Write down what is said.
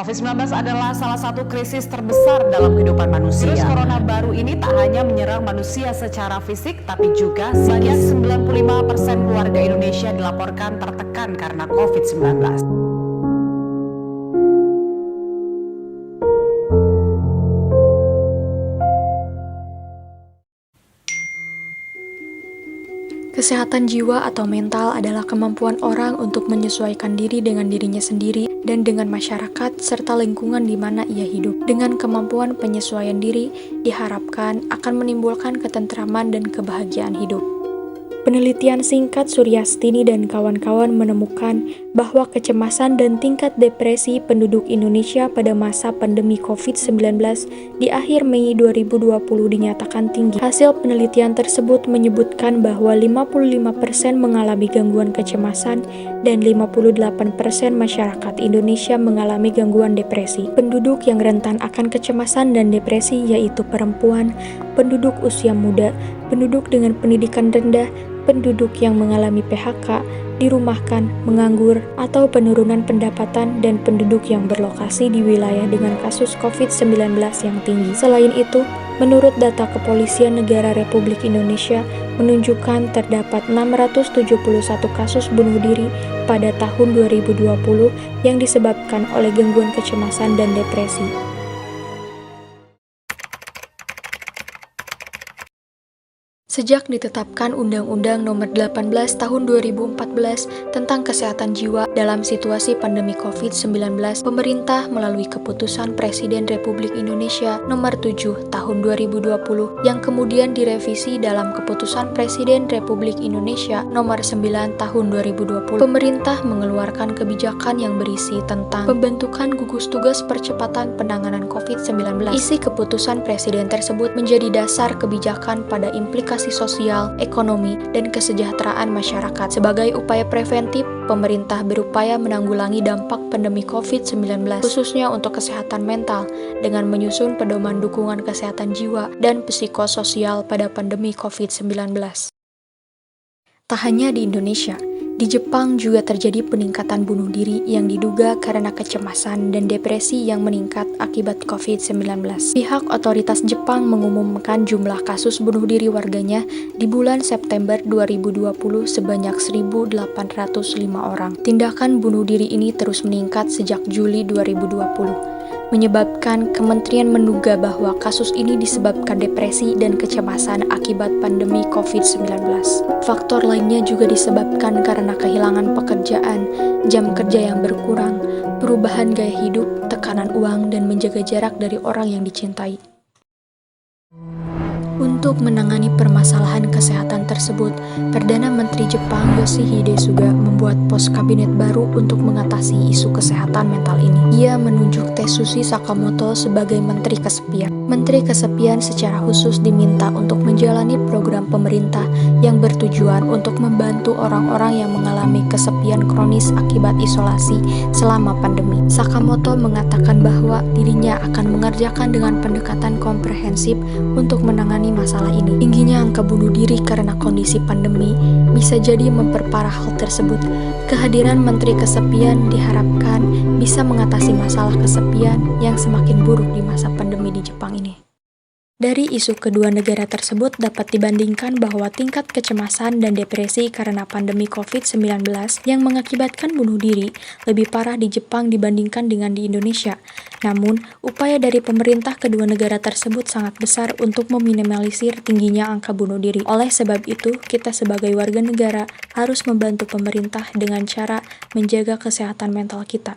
COVID-19 adalah salah satu krisis terbesar dalam kehidupan manusia. Virus corona baru ini tak hanya menyerang manusia secara fisik, tapi juga sebanyak 95% keluarga Indonesia dilaporkan tertekan karena COVID-19. Kesehatan jiwa atau mental adalah kemampuan orang untuk menyesuaikan diri dengan dirinya sendiri dan dengan masyarakat serta lingkungan di mana ia hidup. Dengan kemampuan penyesuaian diri, diharapkan akan menimbulkan ketentraman dan kebahagiaan hidup. Penelitian singkat Suryastini dan kawan-kawan menemukan bahwa kecemasan dan tingkat depresi penduduk Indonesia pada masa pandemi COVID-19 di akhir Mei 2020 dinyatakan tinggi. Hasil penelitian tersebut menyebutkan bahwa 55% mengalami gangguan kecemasan dan 58% masyarakat Indonesia mengalami gangguan depresi. Penduduk yang rentan akan kecemasan dan depresi yaitu perempuan, penduduk usia muda, penduduk dengan pendidikan rendah, penduduk yang mengalami PHK, dirumahkan, menganggur, atau penurunan pendapatan, dan penduduk yang berlokasi di wilayah dengan kasus COVID-19 yang tinggi. Selain itu, menurut data Kepolisian Negara Republik Indonesia, menunjukkan terdapat 671 kasus bunuh diri pada tahun 2020 yang disebabkan oleh gangguan kecemasan dan depresi. Sejak ditetapkan Undang-Undang Nomor 18 Tahun 2014 tentang Kesehatan Jiwa dalam situasi pandemi COVID-19, pemerintah melalui Keputusan Presiden Republik Indonesia Nomor 7 Tahun 2020 yang kemudian direvisi dalam Keputusan Presiden Republik Indonesia Nomor 9 Tahun 2020, pemerintah mengeluarkan kebijakan yang berisi tentang pembentukan gugus tugas percepatan penanganan COVID-19. Isi keputusan Presiden tersebut menjadi dasar kebijakan pada implikasi sosial, ekonomi, dan kesejahteraan masyarakat. Sebagai upaya preventif, pemerintah berupaya menanggulangi dampak pandemi COVID-19, khususnya untuk kesehatan mental, dengan menyusun pedoman dukungan kesehatan jiwa dan psikososial pada pandemi COVID-19. Tak hanya di Indonesia, di Jepang juga terjadi peningkatan bunuh diri yang diduga karena kecemasan dan depresi yang meningkat akibat COVID-19. Pihak otoritas Jepang mengumumkan jumlah kasus bunuh diri warganya di bulan September 2020 sebanyak 1.805 orang. Tindakan bunuh diri ini terus meningkat sejak Juli 2020. Menyebabkan kementerian menduga bahwa kasus ini disebabkan depresi dan kecemasan akibat pandemi COVID-19. Faktor lainnya juga disebabkan karena kehilangan pekerjaan, jam kerja yang berkurang, perubahan gaya hidup, tekanan uang, dan menjaga jarak dari orang yang dicintai. Untuk menangani permasalahan kesehatan tersebut, Perdana Menteri Jepang Yoshihide Suga membuat pos kabinet baru untuk mengatasi isu kesehatan mental ini. Ia menunjuk Tetsushi Sakamoto sebagai Menteri Kesepian. Menteri Kesepian secara khusus diminta untuk menjalani program pemerintah yang bertujuan untuk membantu orang-orang yang mengalami kesepian kronis akibat isolasi selama pandemi. Sakamoto mengatakan bahwa dirinya akan mengerjakan dengan pendekatan komprehensif untuk menangani masalah ini. Tingginya angka bunuh diri karena kondisi pandemi bisa jadi memperparah hal tersebut. Kehadiran Menteri Kesepian diharapkan bisa mengatasi masalah kesepian yang semakin buruk di masa pandemi di Jepang ini. Dari isu kedua negara tersebut dapat dibandingkan bahwa tingkat kecemasan dan depresi karena pandemi COVID-19 yang mengakibatkan bunuh diri lebih parah di Jepang dibandingkan dengan di Indonesia. Namun, upaya dari pemerintah kedua negara tersebut sangat besar untuk meminimalisir tingginya angka bunuh diri. Oleh sebab itu, kita sebagai warga negara harus membantu pemerintah dengan cara menjaga kesehatan mental kita.